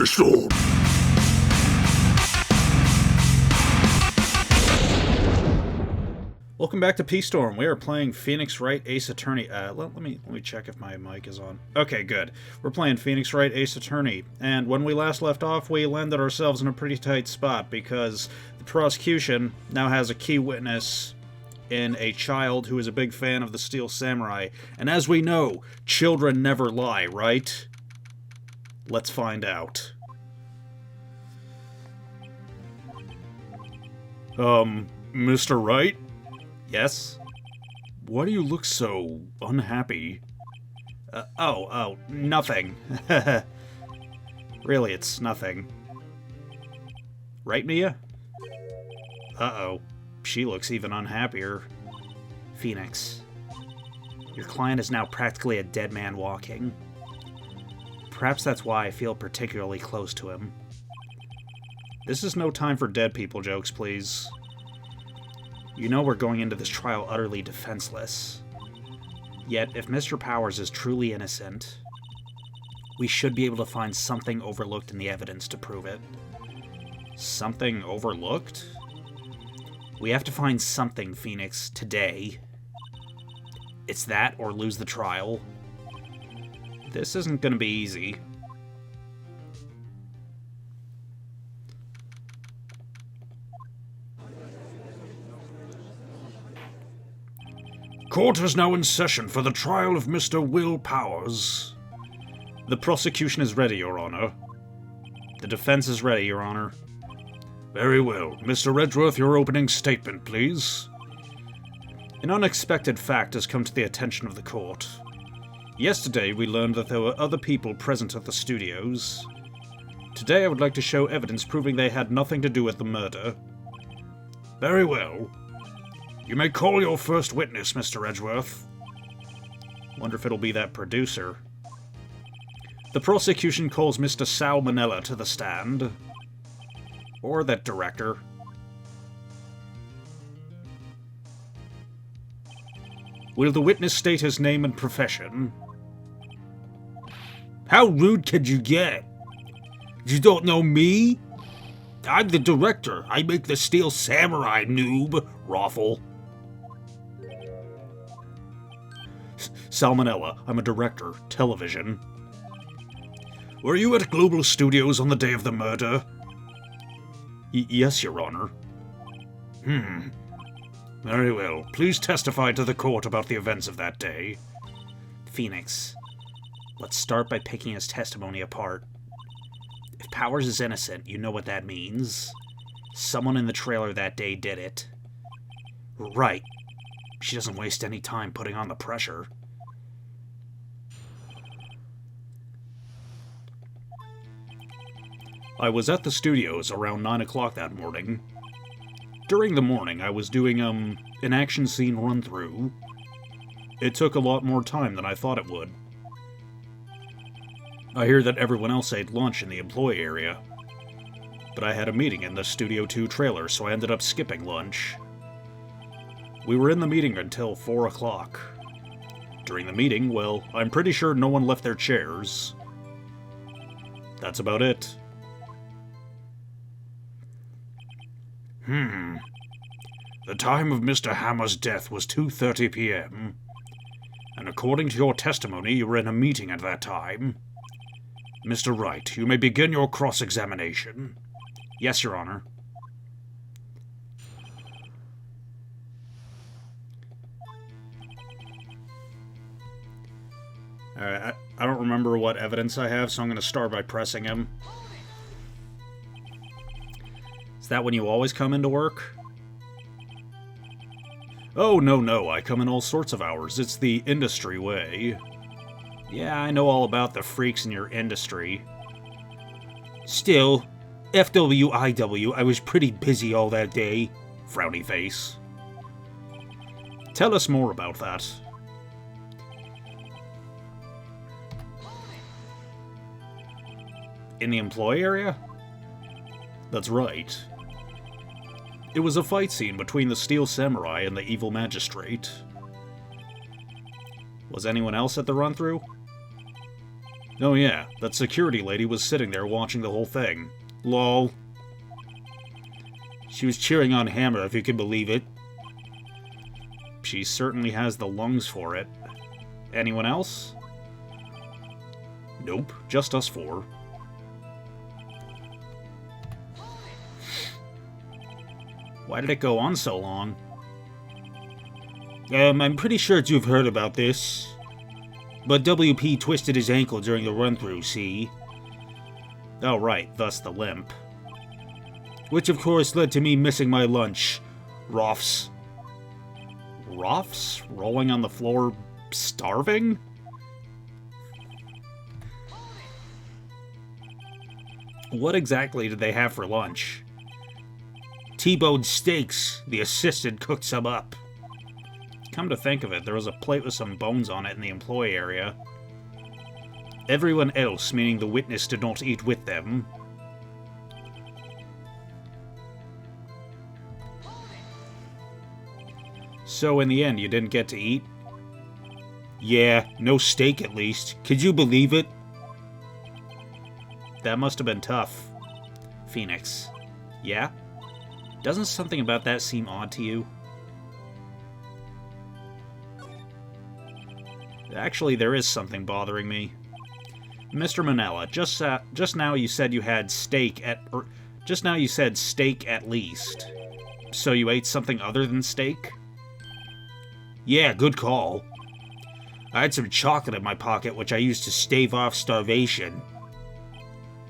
P-Storm! Welcome back to P-Storm. We are playing Phoenix Wright Ace Attorney. Let me check if my mic is on. Okay, good. We're playing Phoenix Wright Ace Attorney, and when we last left off, we landed ourselves in a pretty tight spot because the prosecution now has a key witness in a child who is a big fan of the Steel Samurai. And as we know, children never lie, right? Let's find out. Mr. Wright? Yes? Why do you look so unhappy? Nothing. Really, it's nothing. Right, Mia? Uh-oh. She looks even unhappier. Phoenix. Your client is now practically a dead man walking. Perhaps that's why I feel particularly close to him. This is no time for dead people jokes, please. You know we're going into this trial utterly defenseless. Yet, if Mr. Powers is truly innocent, we should be able to find something overlooked in the evidence to prove it. Something overlooked? We have to find something, Phoenix, today. It's that or lose the trial. This isn't gonna be easy. Court is now in session for the trial of Mr. Will Powers. The prosecution is ready, Your Honor. The defense is ready, Your Honor. Very well. Mr. Edgeworth, your opening statement, please. An unexpected fact has come to the attention of the court. Yesterday, we learned that there were other people present at the studios. Today, I would like to show evidence proving they had nothing to do with the murder. Very well. You may call your first witness, Mr. Edgeworth. Wonder if it'll be that producer. The prosecution calls Mr. Sal Manella to the stand. Or that director. Will the witness state his name and profession? How rude can you get? You don't know me? I'm the director. I make the Steel Samurai, noob. Raffle. Salmonella, I'm a director, television. Were you at Global Studios on the day of the murder? Yes, Your Honor. Very well. Please testify to the court about the events of that day. Phoenix, let's start by picking his testimony apart. If Powers is innocent, you know what that means. Someone in the trailer that day did it. Right. She doesn't waste any time putting on the pressure. I was at the studios around 9 o'clock that morning. During the morning, I was doing, an action scene run-through. It took a lot more time than I thought it would. I hear that everyone else ate lunch in the employee area. But I had a meeting in the Studio 2 trailer, so I ended up skipping lunch. We were in the meeting until 4 o'clock. During the meeting, well, I'm pretty sure no one left their chairs. That's about it. The time of Mr. Hammer's death was 2:30 p.m. And according to your testimony, you were in a meeting at that time. Mr. Wright, you may begin your cross-examination. Yes, Your Honor. Alright, I don't remember what evidence I have, so I'm going to start by pressing him. Is that when you always come into work? Oh, no, I come in all sorts of hours. It's the industry way. Yeah, I know all about the freaks in your industry. Still, FWIW, I was pretty busy all that day. Frowny face. Tell us more about that. In the employee area? That's right. It was a fight scene between the Steel Samurai and the evil magistrate. Was anyone else at the run-through? Oh yeah, that security lady was sitting there watching the whole thing. Lol. She was cheering on Hammer, if you can believe it. She certainly has the lungs for it. Anyone else? Nope, just us four. Why did it go on so long? I'm pretty sure you've heard about this. But WP twisted his ankle during the run-through, see? Oh, right, thus the limp. Which, of course, led to me missing my lunch. Roffs. Roffs? Rolling on the floor, starving? What exactly did they have for lunch? T-bone steaks. The assistant cooked some up. Come to think of it, there was a plate with some bones on it in the employee area. Everyone else, meaning the witness, did not eat with them. So in the end, you didn't get to eat? Yeah, no steak at least. Could you believe it? That must have been tough. Phoenix. Yeah? Doesn't something about that seem odd to you? Actually, there is something bothering me. Mr. Manella, just now you said you had steak at... just now you said steak at least. So you ate something other than steak? Yeah, good call. I had some chocolate in my pocket, which I used to stave off starvation.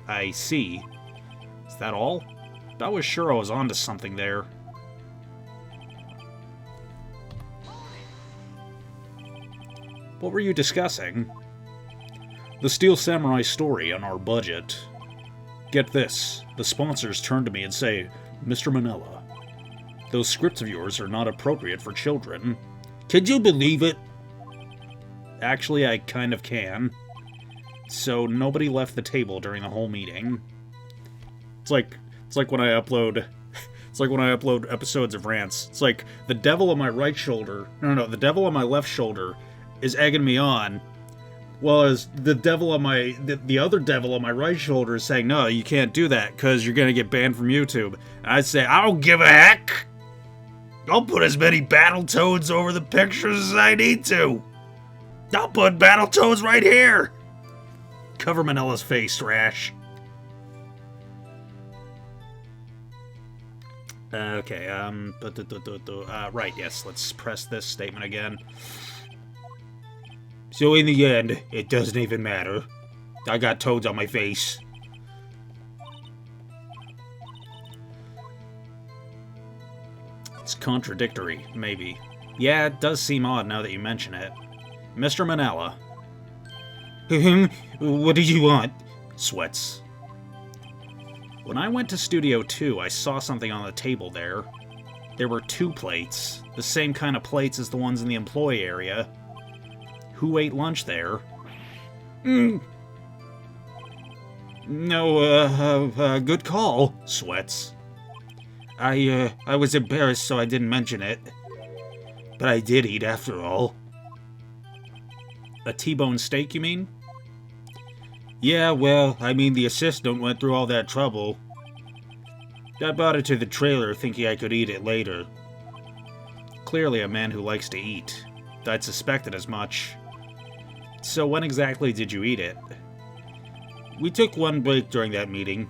I see. Is that all? I was sure I was onto something there. What were you discussing? The Steel Samurai story on our budget. Get this, the sponsors turn to me and say, Mr. Manella, those scripts of yours are not appropriate for children. Could you believe it? Actually, I kind of can. So nobody left the table during the whole meeting. It's like when I upload... It's like when I upload episodes of Rants. It's like, the devil on my right shoulder... No, the devil on my left shoulder is egging me on, while as the devil on my... The other devil on my right shoulder is saying, no, you can't do that, because you're gonna get banned from YouTube. And I say, I don't give a heck! I'll put as many Battletoads over the pictures as I need to! I'll put Battletoads right here! Cover Manella's face, Rash. Okay, right, yes, let's press this statement again. So in the end, it doesn't even matter. I got toads on my face. It's contradictory, maybe. Yeah, it does seem odd now that you mention it. Mr. Manella. What do you want? Sweats. When I went to Studio 2, I saw something on the table there. There were 2 plates, the same kind of plates as the ones in the employee area. Who ate lunch there? No, good call, Sweats. I was embarrassed, so I didn't mention it. But I did eat after all. A T-bone steak, you mean? Yeah, well, I mean, the assistant went through all that trouble. I brought it to the trailer thinking I could eat it later. Clearly a man who likes to eat. I'd suspected as much. So when exactly did you eat it? We took one break during that meeting.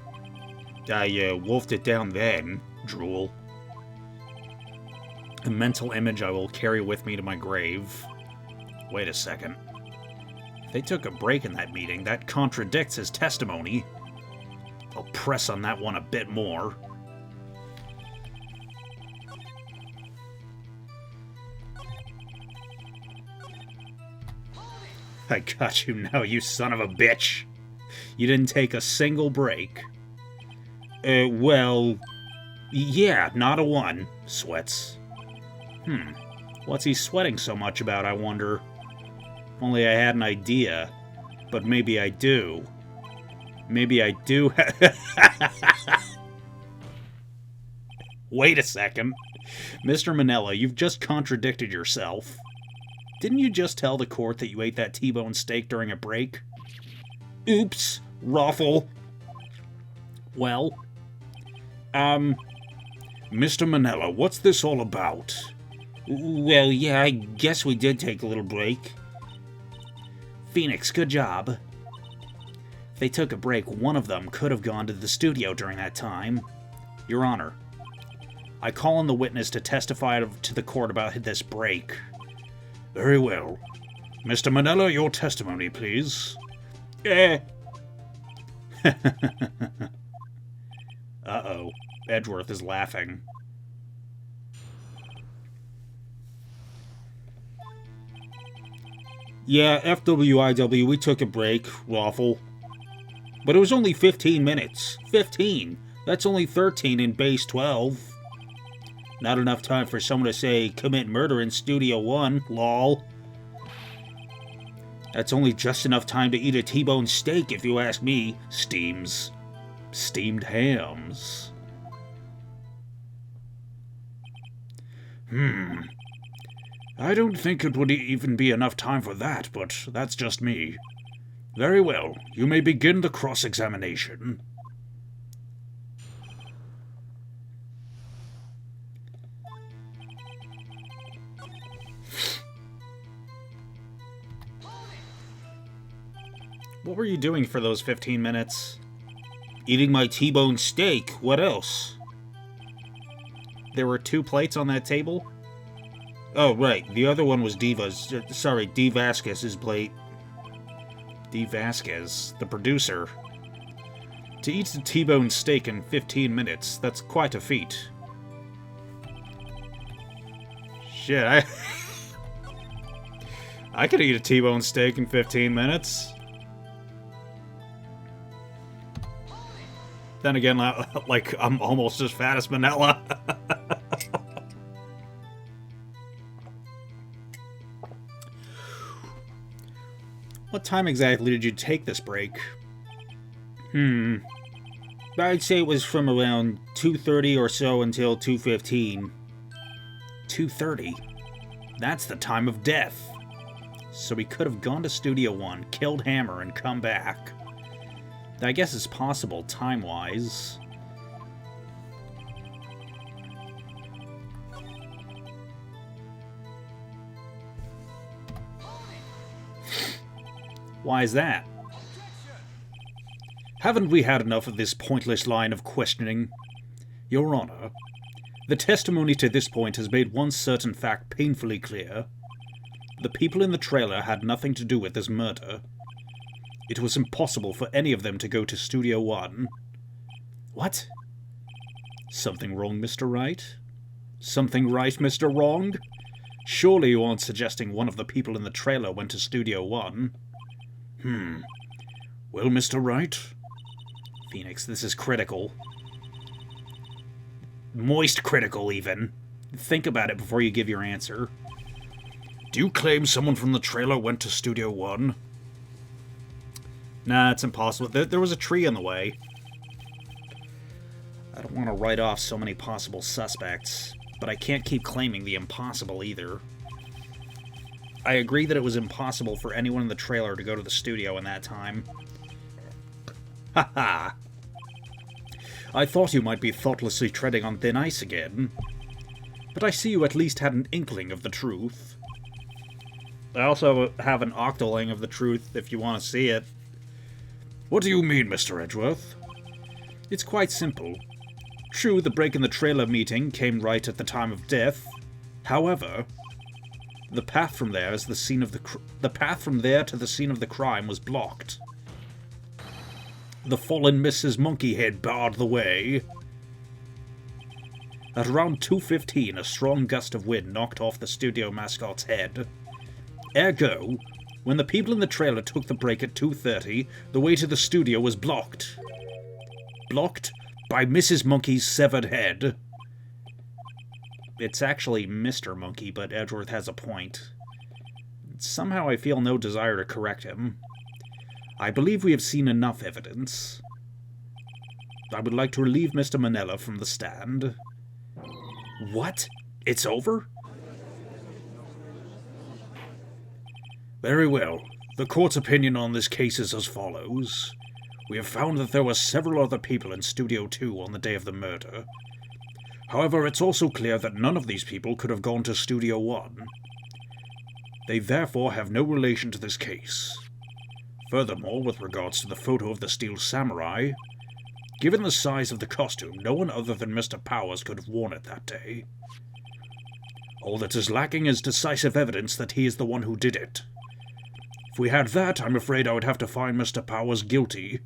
I wolfed it down then. Drool. A mental image I will carry with me to my grave. Wait a second. If they took a break in that meeting, that contradicts his testimony. I'll press on that one a bit more. I got you now, you son of a bitch. You didn't take a single break. Well... yeah, not a one, Sweats. What's he sweating so much about, I wonder? Only I had an idea. But maybe I do. Maybe I do Wait a second. Mr. Manella, you've just contradicted yourself. Didn't you just tell the court that you ate that T-bone steak during a break? Oops, Raffle. Well, Mr. Manella, what's this all about? well, yeah, I guess we did take a little break. Phoenix, good job. If they took a break, one of them could have gone to the studio during that time. Your Honor, I call on the witness to testify to the court about this break. Very well. Mr. Manella, your testimony, please. Uh-oh. Edgeworth is laughing. Yeah, FWIW, we took a break, Waffle. But it was only 15 minutes. 15! That's only 13 in base 12. Not enough time for someone to say, commit murder in Studio 1, lol. That's only just enough time to eat a T-bone steak, if you ask me. Steamed hams. I don't think it would even be enough time for that, but that's just me. Very well, you may begin the cross-examination. What were you doing for those 15 minutes? Eating my T-bone steak. What else? There were 2 plates on that table? Oh, right. The other one was D. Vasquez's plate. D. Vasquez, the producer. To eat a T-bone steak in 15 minutes, that's quite a feat. Shit, I could eat a T-bone steak in 15 minutes. Then again, like, I'm almost as fat as Manella. What time exactly did you take this break? I'd say it was from around 2:30 or so until 2:15. 2:30? That's the time of death. So we could have gone to Studio 1, killed Hammer, and come back. I guess it's possible, time-wise. Why is that? Haven't we had enough of this pointless line of questioning? Your Honor, the testimony to this point has made one certain fact painfully clear. The people in the trailer had nothing to do with this murder. It was impossible for any of them to go to Studio 1. What? Something wrong, Mr. Wright? Something right, Mr. Wrong? Surely you aren't suggesting one of the people in the trailer went to Studio 1? Well, Mr. Wright? Phoenix, this is critical. Moist critical, even. Think about it before you give your answer. Do you claim someone from the trailer went to Studio 1? Nah, it's impossible. There was a tree in the way. I don't want to write off so many possible suspects, but I can't keep claiming the impossible either. I agree that it was impossible for anyone in the trailer to go to the studio in that time. Haha! I thought you might be thoughtlessly treading on thin ice again. But I see you at least had an inkling of the truth. I also have an octoling of the truth if you want to see it. What do you mean, Mr. Edgeworth? It's quite simple. True, the break in the trailer meeting came right at the time of death. However, the path from there to the scene of the crime was blocked. The fallen Mrs. Monkeyhead barred the way. At around 2:15, a strong gust of wind knocked off the studio mascot's head. Ergo, when the people in the trailer took the break at 2:30, the way to the studio was blocked. Blocked by Mrs. Monkey's severed head. It's actually Mr. Monkey, but Edgeworth has a point. Somehow I feel no desire to correct him. I believe we have seen enough evidence. I would like to relieve Mr. Manella from the stand. What? It's over? Very well. The court's opinion on this case is as follows. We have found that there were several other people in Studio 2 on the day of the murder. However, it's also clear that none of these people could have gone to Studio 1. They therefore have no relation to this case. Furthermore, with regards to the photo of the Steel Samurai, given the size of the costume, no one other than Mr. Powers could have worn it that day. All that is lacking is decisive evidence that he is the one who did it. If we had that, I'm afraid I would have to find Mr. Powers guilty.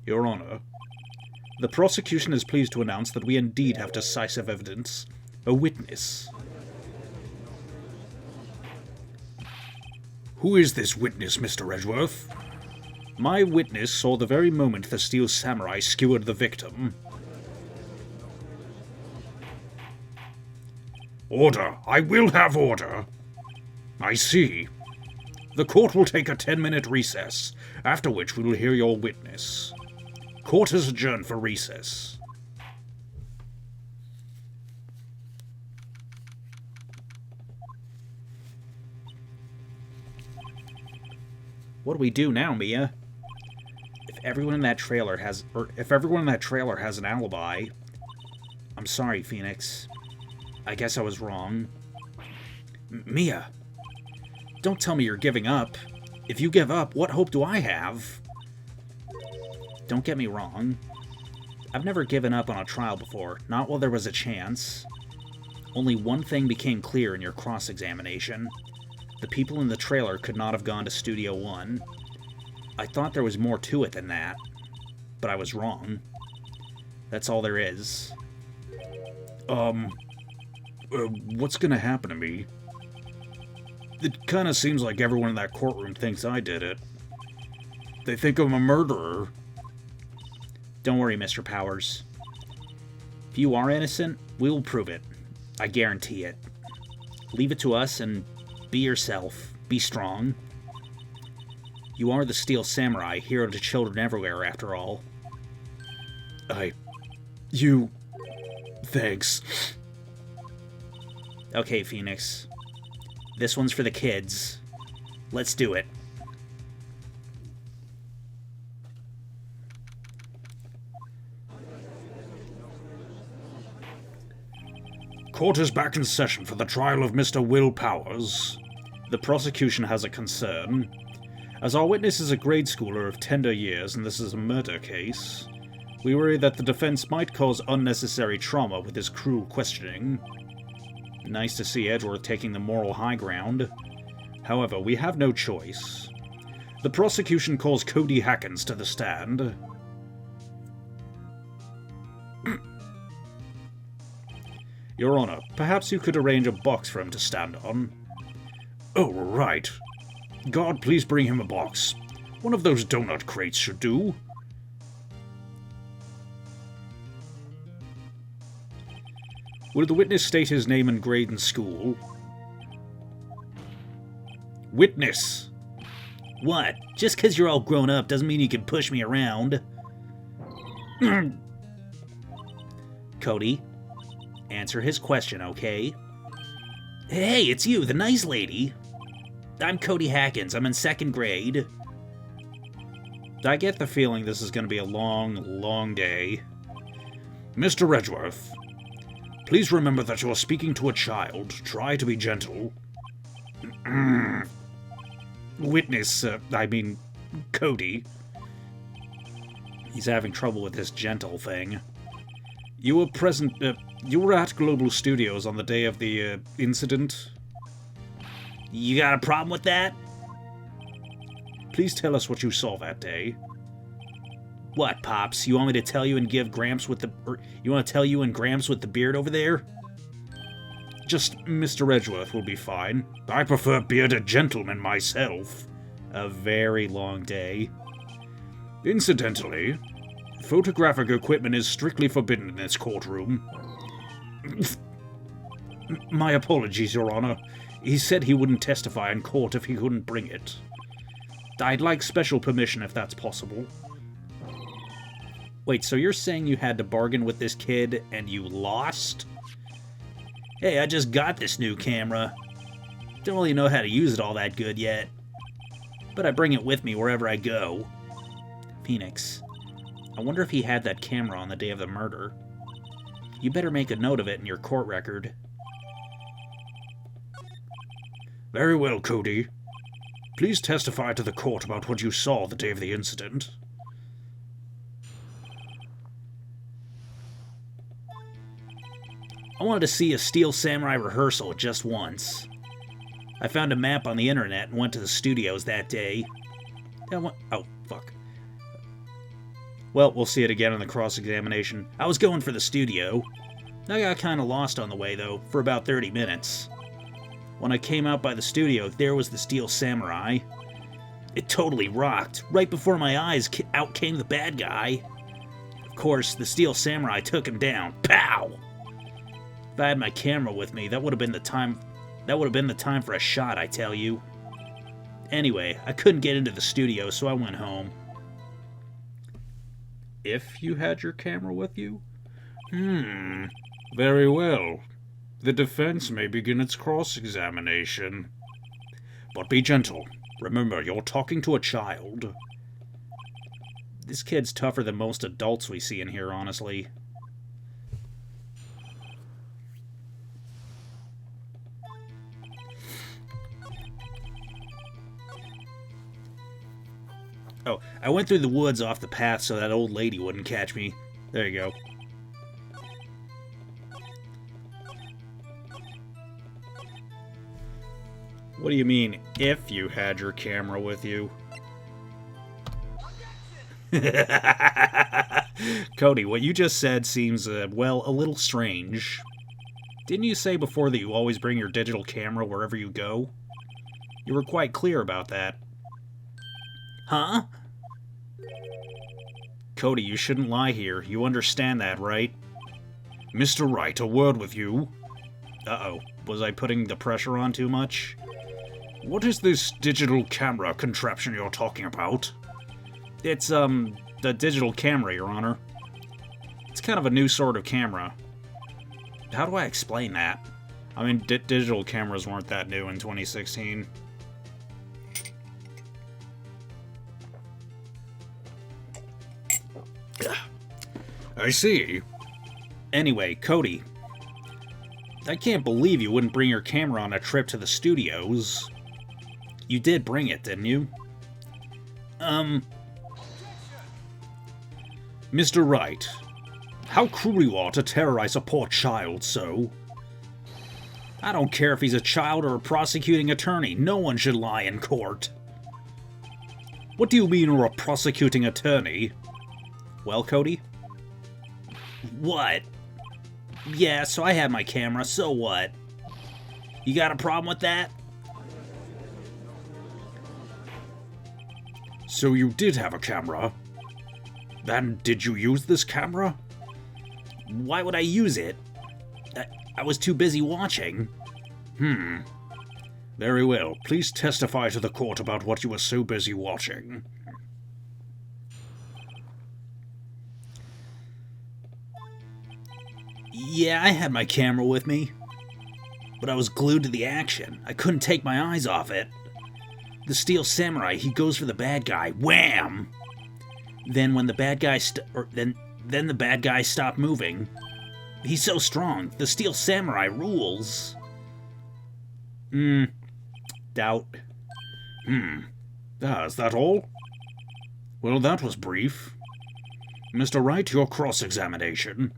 Your Honor, the prosecution is pleased to announce that we indeed have decisive evidence, a witness. Who is this witness, Mr. Edgeworth? My witness saw the very moment the Steel Samurai skewered the victim. Order! I will have order! I see. The court will take a 10-minute recess, after which we will hear your witness. Court is adjourned for recess. What do we do now, Mia? If everyone in that trailer has an alibi, I'm sorry, Phoenix. I guess I was wrong. Mia, don't tell me you're giving up. If you give up, what hope do I have? Don't get me wrong. I've never given up on a trial before, not while there was a chance. Only one thing became clear in your cross-examination. The people in the trailer could not have gone to Studio 1. I thought there was more to it than that, but I was wrong. That's all there is. What's gonna happen to me? It kinda seems like everyone in that courtroom thinks I did it. They think I'm a murderer. Don't worry, Mr. Powers. If you are innocent, we will prove it. I guarantee it. Leave it to us and be yourself. Be strong. You are the Steel Samurai, hero to children everywhere, after all. Thanks. Okay, Phoenix. This one's for the kids. Let's do it. Court is back in session for the trial of Mr. Will Powers. The prosecution has a concern. As our witness is a grade schooler of tender years and this is a murder case, we worry that the defense might cause unnecessary trauma with his cruel questioning. Nice to see Edgeworth taking the moral high ground. However, we have no choice. The prosecution calls Cody Hackins to the stand. Your Honor, perhaps you could arrange a box for him to stand on. Oh, right. Guard, please bring him a box. One of those donut crates should do. Will the witness state his name and grade in school? Witness! What? Just because you're all grown up doesn't mean you can push me around. Cody, answer his question, okay? Hey, it's you, the nice lady. I'm Cody Hackins. I'm in 2nd grade. I get the feeling this is going to be a long, long day. Mr. Edgeworth, please remember that you're speaking to a child. Try to be gentle. Witness, Cody. He's having trouble with this gentle thing. You were at Global Studios on the day of the, incident? You got a problem with that? Please tell us what you saw that day. What, Pops? You want me to tell you and give Gramps with the... you want to tell you and Gramps with the beard over there? Just Mr. Edgeworth will be fine. I prefer bearded gentlemen myself. A very long day. Incidentally, photographic equipment is strictly forbidden in this courtroom. My apologies, Your Honor. He said he wouldn't testify in court if he couldn't bring it. I'd like special permission if that's possible. Wait, so you're saying you had to bargain with this kid and you lost? Hey, I just got this new camera. Don't really know how to use it all that good yet. but I bring it with me wherever I go. Phoenix, I wonder if he had that camera on the day of the murder. You better make a note of it in your court record. Very well, Cody. Please testify to the court about what you saw the day of the incident. I wanted to see a Steel Samurai rehearsal just once. I found a map on the internet and went to the studios that day. Oh, fuck. Well, we'll see it again in the cross-examination. I was going for the studio. I got kind of lost on the way, though, for about 30 minutes. When I came out by the studio, there was the Steel Samurai. It totally rocked. Right before my eyes, out came the bad guy. Of course, the Steel Samurai took him down. Pow! If I had my camera with me, that would have been the time. That would have been the time for a shot, I tell you. Anyway, I couldn't get into the studio, so I went home. If you had your camera with you? Very well. The defense may begin its cross-examination. But be gentle. Remember, you're talking to a child. This kid's tougher than most adults we see in here, honestly. Oh, I went through the woods off the path so that old lady wouldn't catch me. There you go. What do you mean, if you had your camera with you? Cody, what you just said seems, well, a little strange. Didn't you say before that you always bring your digital camera wherever you go? You were quite clear about that. Huh? Cody, you shouldn't lie here. You understand that, right? Mr. Wright, a word with you. Uh-oh. Was I putting the pressure on too much? What is this digital camera contraption you're talking about? It's, the digital camera, Your Honor. It's kind of a new sort of camera. How do I explain that? I mean, digital cameras weren't that new in 2016. I see. Anyway, Cody, I can't believe you wouldn't bring your camera on a trip to the studios. You did bring it, didn't you? Mr. Wright, how cruel you are to terrorize a poor child so. I don't care if he's a child or a prosecuting attorney. No one should lie in court. What do you mean you're a prosecuting attorney? Well, Cody? What? Yeah, so I had my camera, so what? You got a problem with that? So you did have a camera? Then did you use this camera? Why would I use it? I was too busy watching. Very well. Please testify to the court about what you were so busy watching. Yeah, I had my camera with me. But I was glued to the action. I couldn't take my eyes off it. The Steel Samurai, he goes for the bad guy. Wham! Then when the bad guy then the bad guy stopped moving. He's so strong. The Steel Samurai rules. Doubt. Is that all? Well, that was brief. Mr. Wright, your cross-examination.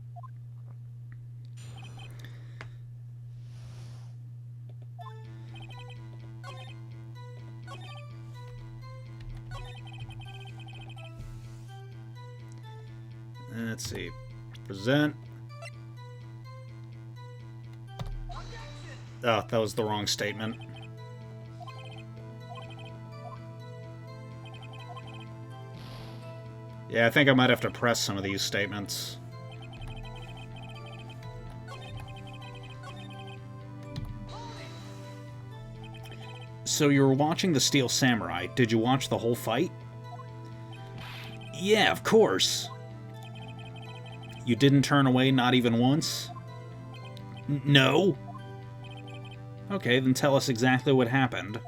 Let's see. Present. Oh, that was the wrong statement. Yeah, I think I might have to press some of these statements. So you were watching the Steel Samurai. Did you watch the whole fight? Yeah, of course. You didn't turn away, not even once? No. Okay, then tell us exactly what happened.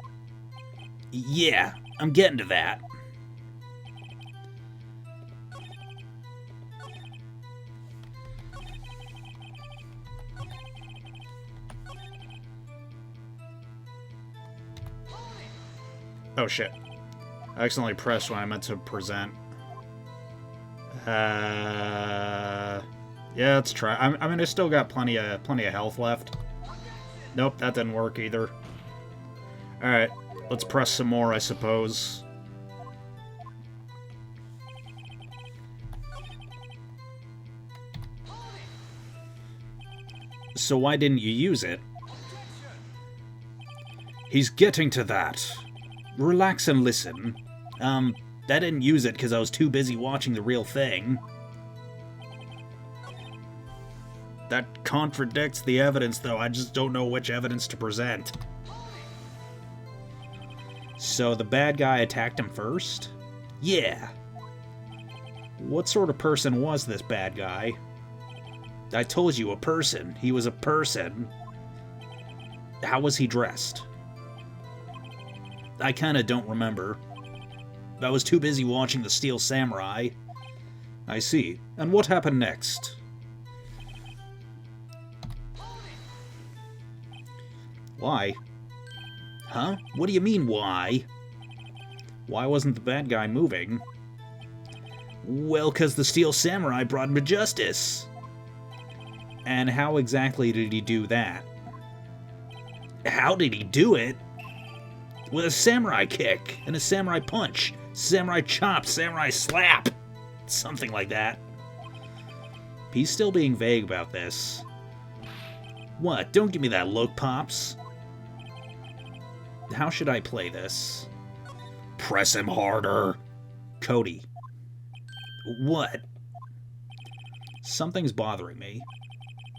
Yeah, I'm getting to that. Oh shit. I accidentally pressed when I meant to present. Yeah, let's try. I mean, I still got plenty of health left. Nope, that didn't work either. Alright, let's press some more, I suppose. So why didn't you use it? He's getting to that. Relax and listen. I didn't use it because I was too busy watching the real thing. That contradicts the evidence, though. I just don't know which evidence to present. So the bad guy attacked him first? Yeah. What sort of person was this bad guy? I told you, a person. He was a person. How was he dressed? I kinda don't remember. I was too busy watching the Steel Samurai. I see. And what happened next? Why? Huh? What do you mean, why? Why wasn't the bad guy moving? Well, 'cause the Steel Samurai brought him to justice. And how exactly did he do that? How did he do it? With a samurai kick, and a samurai punch, samurai chop, samurai slap. Something like that. He's still being vague about this. What? Don't give me that look, Pops. How should I play this? Press him harder. Cody. What? Something's bothering me.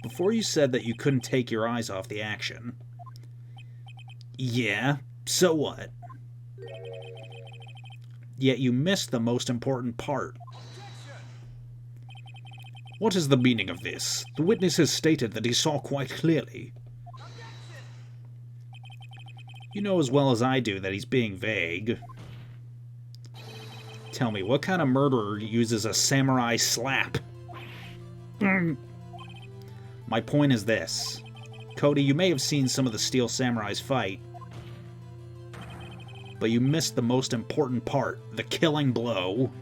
Before you said that you couldn't take your eyes off the action. Yeah, so what? Yet you missed the most important part. What is the meaning of this? The witness has stated that he saw quite clearly. You know as well as I do that he's being vague. Tell me, what kind of murderer uses a samurai slap? My point is this. Cody, you may have seen some of the Steel Samurais fight, but you missed the most important part, the killing blow.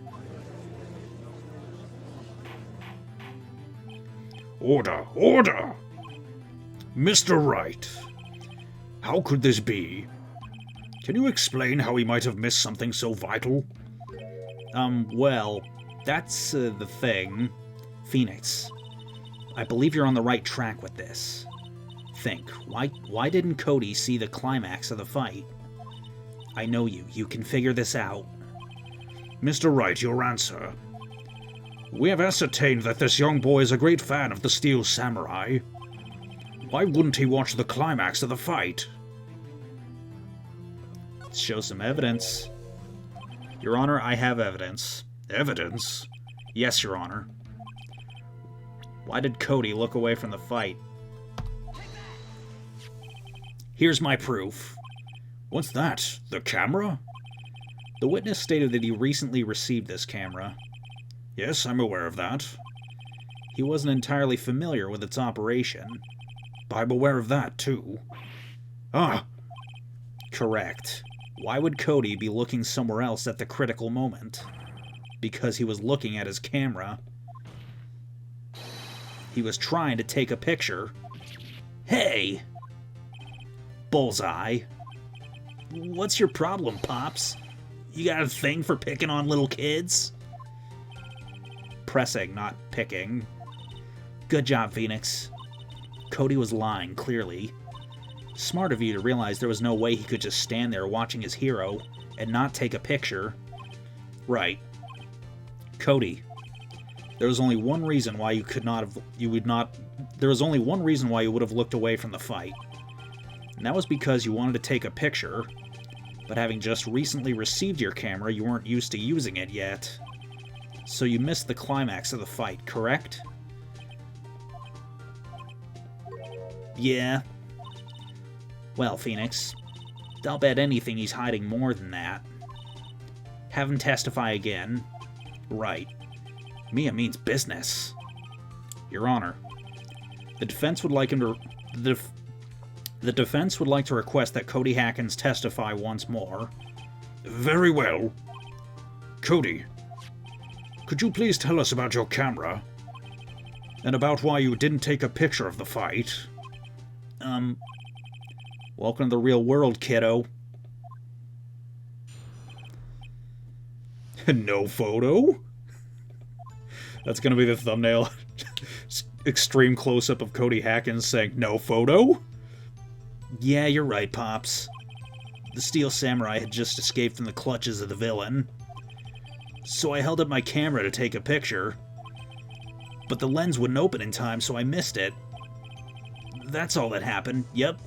Order! Order! Mr. Wright, how could this be? Can you explain how he might have missed something so vital? Well, that's the thing. Phoenix, I believe you're on the right track with this. Think, why didn't Cody see the climax of the fight? I know you can figure this out. Mr. Wright, your answer. We have ascertained that this young boy is a great fan of the Steel Samurai. Why wouldn't he watch the climax of the fight? Let's show some evidence. Your Honor, I have evidence. Evidence? Yes, Your Honor. Why did Cody look away from the fight? Here's my proof. What's that? The camera? The witness stated that he recently received this camera. Yes, I'm aware of that. He wasn't entirely familiar with its operation. I'm aware of that, too. Ah! Correct. Why would Cody be looking somewhere else at the critical moment? Because he was looking at his camera. He was trying to take a picture. Hey! Bullseye. What's your problem, Pops? You got a thing for picking on little kids? Pressing, not picking. Good job, Phoenix. Cody was lying, clearly. Smart of you to realize there was no way he could just stand there watching his hero and not take a picture. Right. Cody, there was only one reason why there was only one reason why you would have looked away from the fight. And that was because you wanted to take a picture, but having just recently received your camera, you weren't used to using it yet. So you missed the climax of the fight, correct? Yeah. Well, Phoenix, I'll bet anything he's hiding more than that. Have him testify again. Right. Mia means business. Your Honor, the defense would like him to... The defense would like to request that Cody Hackins testify once more. Very well. Cody, could you please tell us about your camera? And about why you didn't take a picture of the fight? Welcome to the real world, kiddo. No photo? That's gonna be the thumbnail. Extreme close-up of Cody Hackins saying, no photo? Yeah, you're right, Pops. The Steel Samurai had just escaped from the clutches of the villain. So I held up my camera to take a picture. But the lens wouldn't open in time, so I missed it. That's all that happened, yep.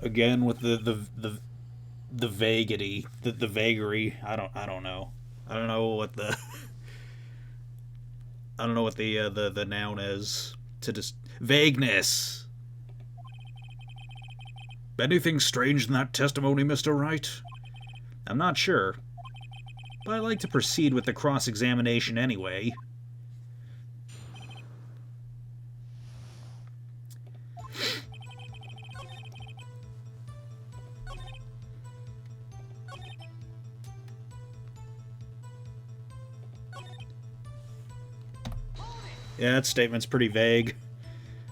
Again with the vaguity, the vagary. I don't know. I don't know what the I don't know what the noun is. To just vagueness. Anything strange in that testimony, Mr. Wright? I'm not sure, but I'd like to proceed with the cross-examination anyway. Yeah, that statement's pretty vague.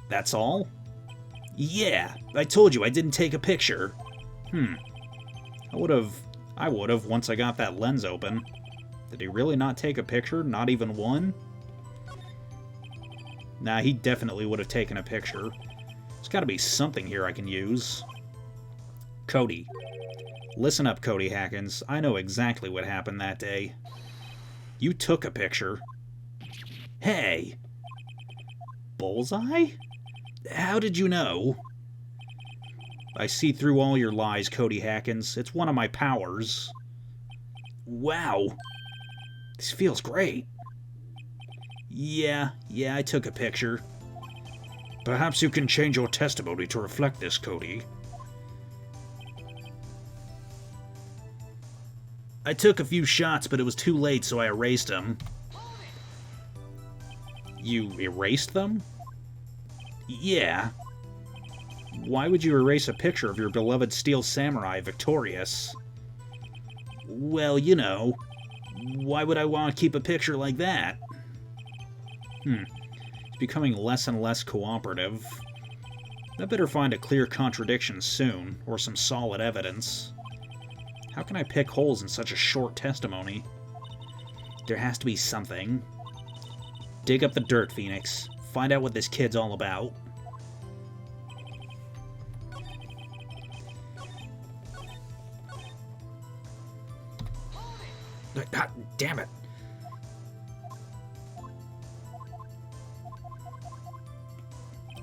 That's all? Yeah, I told you I didn't take a picture. I would have once I got that lens open. Did he really not take a picture? Not even one? Nah, he definitely would have taken a picture. There's gotta be something here I can use. Cody. Listen up, Cody Hackins. I know exactly what happened that day. You took a picture. Hey! Bullseye? How did you know? I see through all your lies, Cody Hackins. It's one of my powers. Wow. This feels great. Yeah, I took a picture. Perhaps you can change your testimony to reflect this, Cody. I took a few shots, but it was too late, so I erased them. You erased them? Yeah. Why would you erase a picture of your beloved Steel Samurai victorious? Well, you know, why would I want to keep a picture like that? He's becoming less and less cooperative. I better find a clear contradiction soon, or some solid evidence. How can I pick holes in such a short testimony? There has to be something. Dig up the dirt, Phoenix. Find out what this kid's all about. God damn it.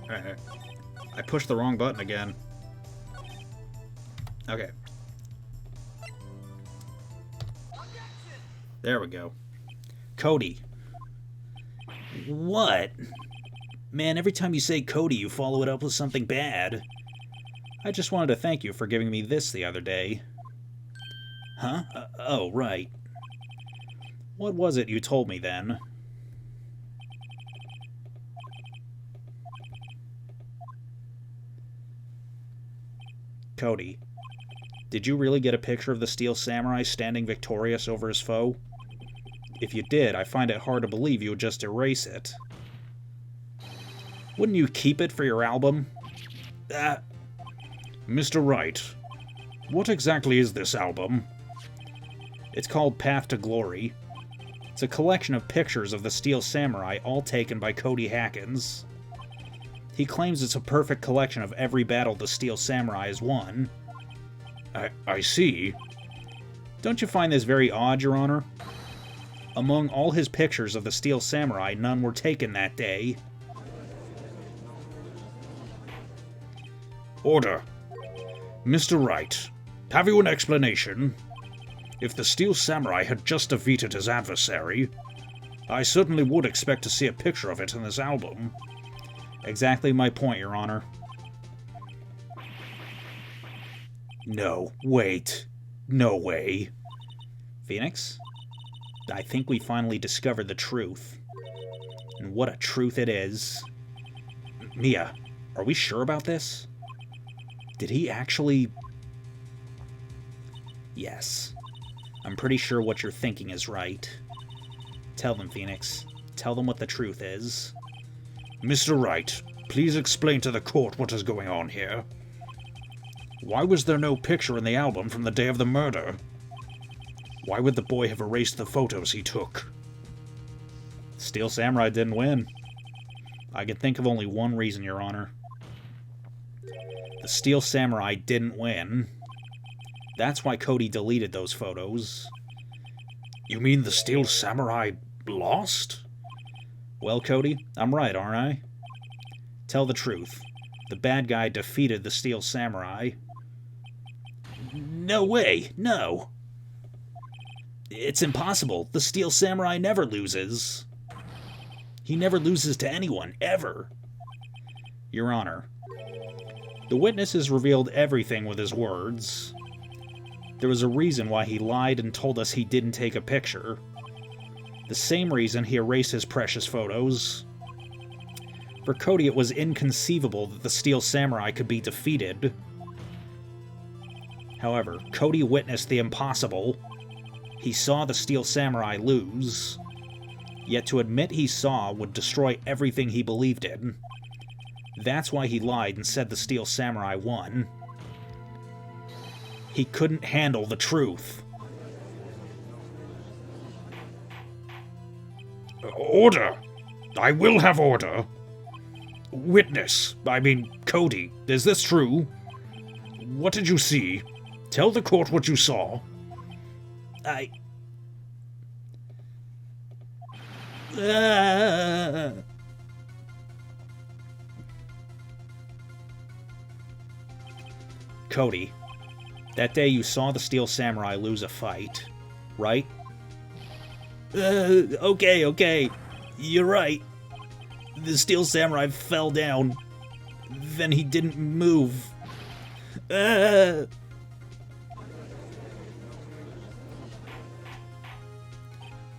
Alright. I pushed the wrong button again. Okay. There we go. Cody. What? Man, every time you say Cody, you follow it up with something bad. I just wanted to thank you for giving me this the other day. Huh? Oh, right. What was it you told me then? Cody, did you really get a picture of the Steel Samurai standing victorious over his foe? If you did, I find it hard to believe you would just erase it. Wouldn't you keep it for your album? Mr. Wright, what exactly is this album? It's called Path to Glory. It's a collection of pictures of the Steel Samurai, all taken by Cody Hackins. He claims it's a perfect collection of every battle the Steel Samurai has won. I see. Don't you find this very odd, Your Honor? Among all his pictures of the Steel Samurai, none were taken that day. Order. Mr. Wright, have you an explanation? If the Steel Samurai had just defeated his adversary, I certainly would expect to see a picture of it in this album. Exactly my point, Your Honor. No, wait. No way. Phoenix? I think we finally discovered the truth. And what a truth it is. Mia, are we sure about this? Did he actually... Yes. I'm pretty sure what you're thinking is right. Tell them, Phoenix. Tell them what the truth is. Mr. Wright, please explain to the court what is going on here. Why was there no picture in the album from the day of the murder? Why would the boy have erased the photos he took? Steel Samurai didn't win. I can think of only one reason, Your Honor. The Steel Samurai didn't win. That's why Cody deleted those photos. You mean the Steel Samurai lost? Well, Cody, I'm right, aren't I? Tell the truth. The bad guy defeated the Steel Samurai. No way, no. It's impossible. The Steel Samurai never loses. He never loses to anyone, ever. Your Honor, the witness has revealed everything with his words. There was a reason why he lied and told us he didn't take a picture. The same reason he erased his precious photos. For Cody, it was inconceivable that the Steel Samurai could be defeated. However, Cody witnessed the impossible. He saw the Steel Samurai lose. Yet to admit he saw would destroy everything he believed in. That's why he lied and said the Steel Samurai won. He couldn't handle the truth. Order! I will have order! Witness, Cody, is this true? What did you see? Tell the court what you saw. Cody, that day you saw the Steel Samurai lose a fight, right? Okay. You're right. The Steel Samurai fell down. Then he didn't move.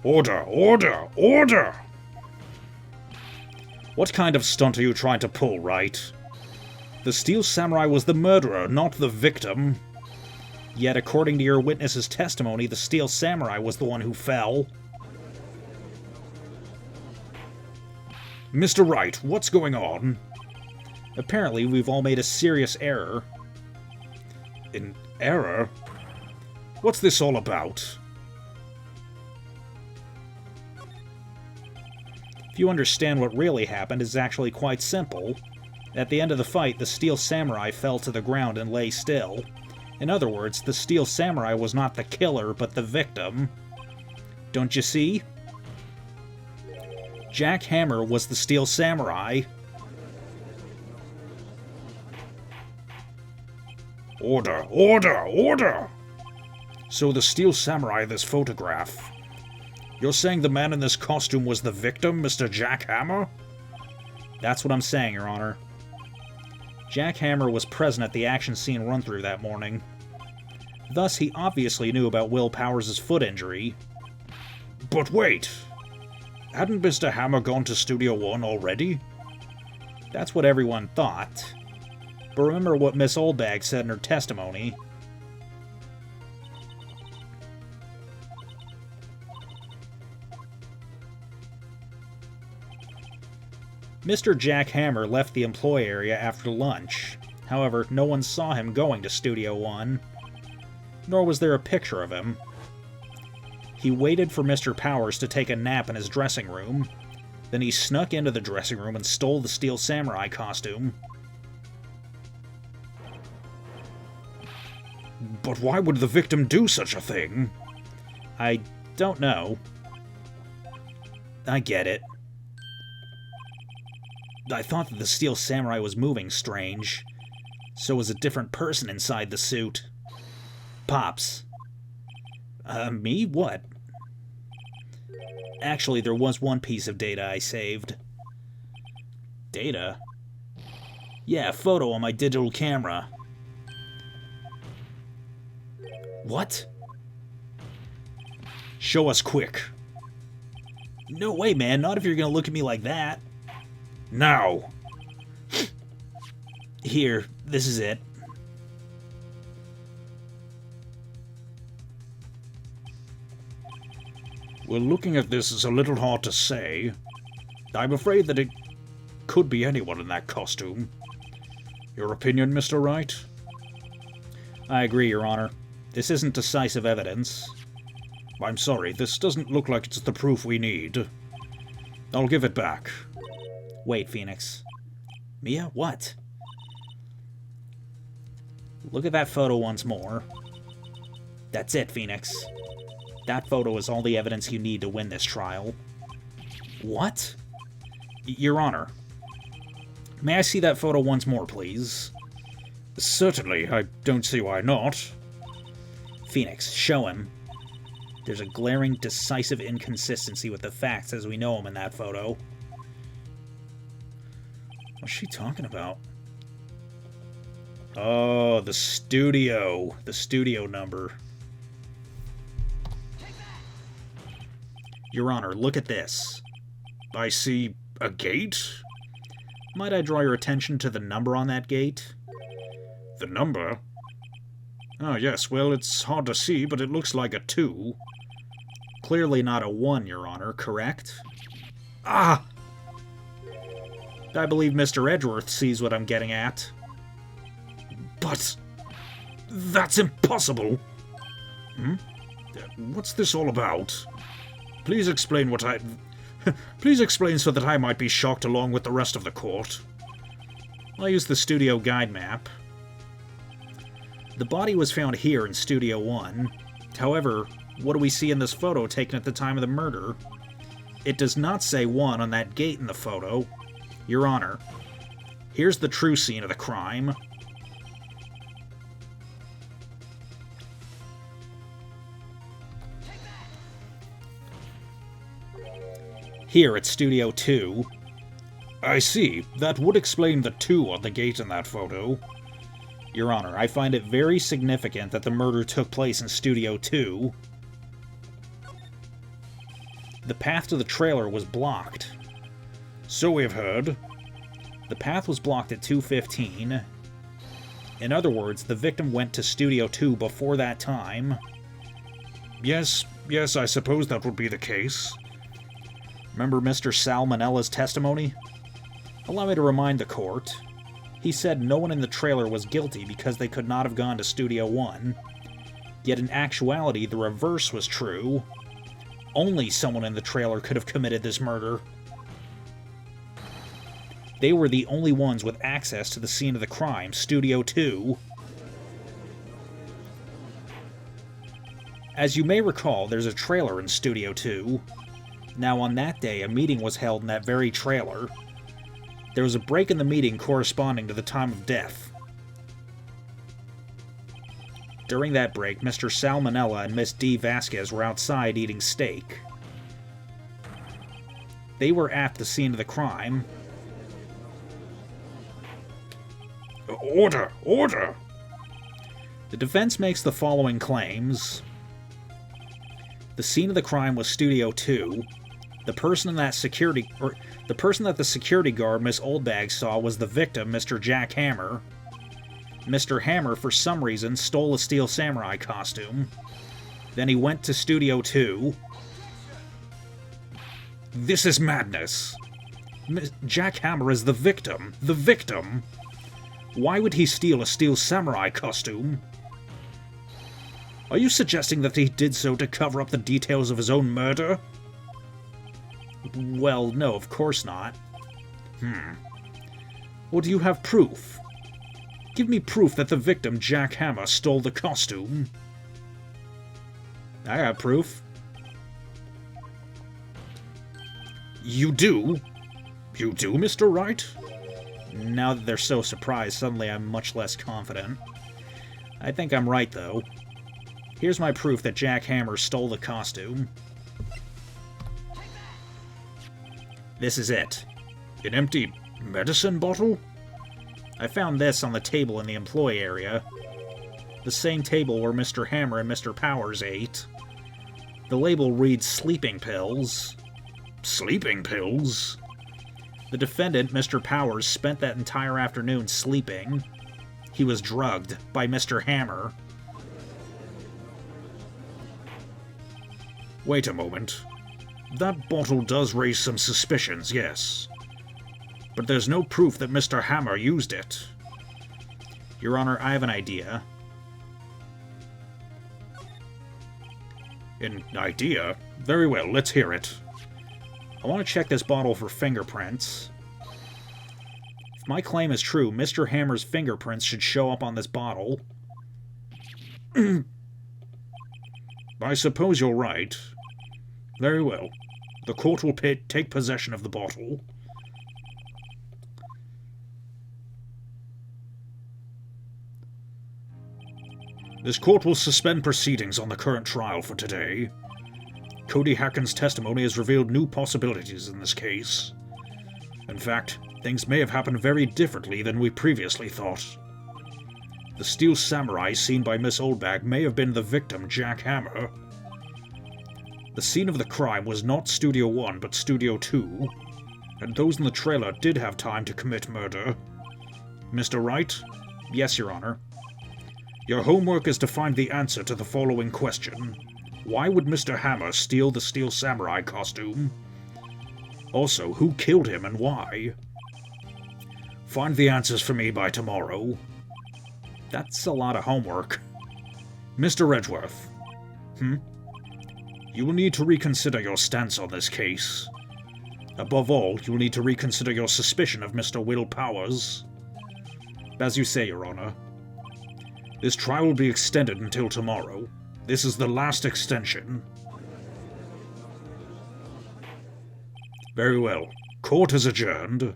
Order! What kind of stunt are you trying to pull, Wright? The Steel Samurai was the murderer, not the victim. Yet, according to your witness's testimony, the Steel Samurai was the one who fell. Mr. Wright, what's going on? Apparently, we've all made a serious error. An error? What's this all about? If you understand what really happened, it's actually quite simple. At the end of the fight, the Steel Samurai fell to the ground and lay still. In other words, the Steel Samurai was not the killer, but the victim. Don't you see? Jack Hammer was the Steel Samurai. Order! So the Steel Samurai in this photograph. You're saying the man in this costume was the victim, Mr. Jack Hammer? That's what I'm saying, Your Honor. Jack Hammer was present at the action scene run-through that morning. Thus, he obviously knew about Will Powers' foot injury. But wait! Hadn't Mr. Hammer gone to Studio One already? That's what everyone thought. But remember what Miss Oldbag said in her testimony. Mr. Jack Hammer left the employee area after lunch. However, no one saw him going to Studio One. Nor was there a picture of him. He waited for Mr. Powers to take a nap in his dressing room. Then he snuck into the dressing room and stole the Steel Samurai costume. But why would the victim do such a thing? I don't know. I get it. I thought that the Steel Samurai was moving strange. So was a different person inside the suit. Pops. Me? What? Actually, there was one piece of data I saved. Data? Yeah, a photo on my digital camera. What? Show us quick. No way, man. Not if you're gonna look at me like that. Now! Here, this is it. Well, looking at this is a little hard to say. I'm afraid that it could be anyone in that costume. Your opinion, Mr. Wright? I agree, Your Honor. This isn't decisive evidence. I'm sorry, this doesn't look like it's the proof we need. I'll give it back. Wait, Phoenix. Mia, what? Look at that photo once more. That's it, Phoenix. That photo is all the evidence you need to win this trial. What? Your Honor. May I see that photo once more, please? Certainly, I don't see why not. Phoenix, show him. There's a glaring, decisive inconsistency with the facts as we know them in that photo. What's she talking about? Oh, the studio. The studio number. Your Honor, look at this. I see a gate? Might I draw your attention to the number on that gate? The number? Oh, yes, well, it's hard to see, but it looks like a 2. Clearly not a 1, Your Honor, correct? Ah! I believe Mr. Edgeworth sees what I'm getting at. But... that's impossible! What's this all about? Please explain what I... Please explain so that I might be shocked along with the rest of the court. I'll use the studio guide map. The body was found here in Studio 1. However, what do we see in this photo taken at the time of the murder? It does not say 1 on that gate in the photo. Your Honor, here's the true scene of the crime. Here at Studio 2. I see. That would explain the 2 on the gate in that photo. Your Honor, I find it very significant that the murder took place in Studio 2. The path to the trailer was blocked. So we've heard. The path was blocked at 2:15. In other words, the victim went to Studio 2 before that time. Yes, I suppose that would be the case. Remember Mr. Salmonella's testimony? Allow me to remind the court. He said no one in the trailer was guilty because they could not have gone to Studio 1. Yet in actuality, the reverse was true. Only someone in the trailer could have committed this murder. They were the only ones with access to the scene of the crime, Studio 2. As you may recall, there's a trailer in Studio 2. Now, on that day, a meeting was held in that very trailer. There was a break in the meeting corresponding to the time of death. During that break, Mr. Salmonella and Miss D. Vasquez were outside eating steak. They were at the scene of the crime. Order! Order! The defense makes the following claims. The scene of the crime was Studio 2. The person that the security guard, Miss Oldbag, saw was the victim, Mr. Jack Hammer. Mr. Hammer, for some reason, stole a Steel Samurai costume. Then he went to Studio 2. This is madness. Jack Hammer is the victim. The victim! Why would he steal a Steel Samurai costume? Are you suggesting that he did so to cover up the details of his own murder? Well, no, of course not. Well, do you have proof? Give me proof that the victim, Jack Hammer, stole the costume. I have proof. You do? You do, Mr. Wright? Now that they're so surprised, suddenly I'm much less confident. I think I'm right, though. Here's my proof that Jack Hammer stole the costume. This is it. An empty medicine bottle? I found this on the table in the employee area. The same table where Mr. Hammer and Mr. Powers ate. The label reads sleeping pills. Sleeping pills? The defendant, Mr. Powers, spent that entire afternoon sleeping. He was drugged by Mr. Hammer. Wait a moment. That bottle does raise some suspicions, yes. But there's no proof that Mr. Hammer used it. Your Honor, I have an idea. An idea? Very well, let's hear it. I want to check this bottle for fingerprints. If my claim is true, Mr. Hammer's fingerprints should show up on this bottle. I suppose you're right. Very well. The court will take possession of the bottle. This court will suspend proceedings on the current trial for today. Cody Hacken's testimony has revealed new possibilities in this case. In fact, things may have happened very differently than we previously thought. The steel samurai seen by Miss Oldbag may have been the victim, Jack Hammer. The scene of the crime was not Studio 1 but Studio 2, and those in the trailer did have time to commit murder. Mr. Wright? Yes, Your Honor. Your homework is to find the answer to the following question. Why would Mr. Hammer steal the steel samurai costume? Also, who killed him and why? Find the answers for me by tomorrow. That's a lot of homework. Mr. Edgeworth. You will need to reconsider your stance on this case. Above all, you will need to reconsider your suspicion of Mr. Will Powers. As you say, Your Honor. This trial will be extended until tomorrow. This is the last extension. Very well. Court is adjourned.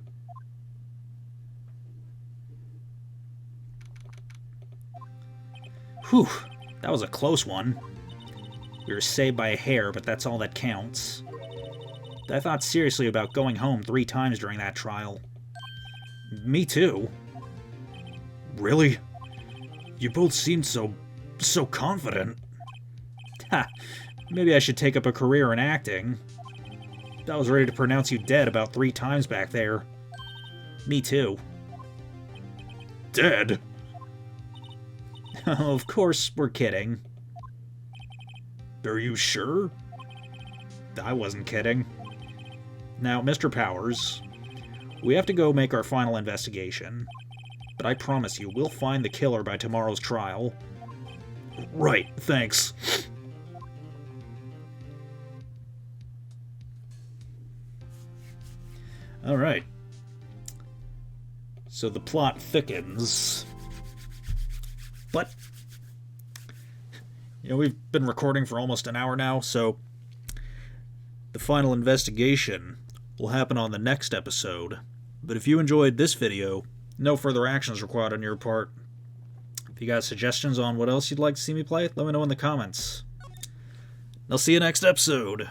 Whew, that was a close one. We were saved by a hair, but that's all that counts. I thought seriously about going home 3 times during that trial. Me too. Really? You both seemed so confident. Ha! Maybe I should take up a career in acting. I was ready to pronounce you dead about 3 times back there. Me too. Dead? Of course, we're kidding. Are you sure? I wasn't kidding. Now, Mr. Powers, we have to go make our final investigation. But I promise you, we'll find the killer by tomorrow's trial. Right, thanks. Alright. So the plot thickens. But, we've been recording for almost an hour now, so the final investigation will happen on the next episode. But if you enjoyed this video, no further actions required on your part. If you got suggestions on what else you'd like to see me play, let me know in the comments. I'll see you next episode.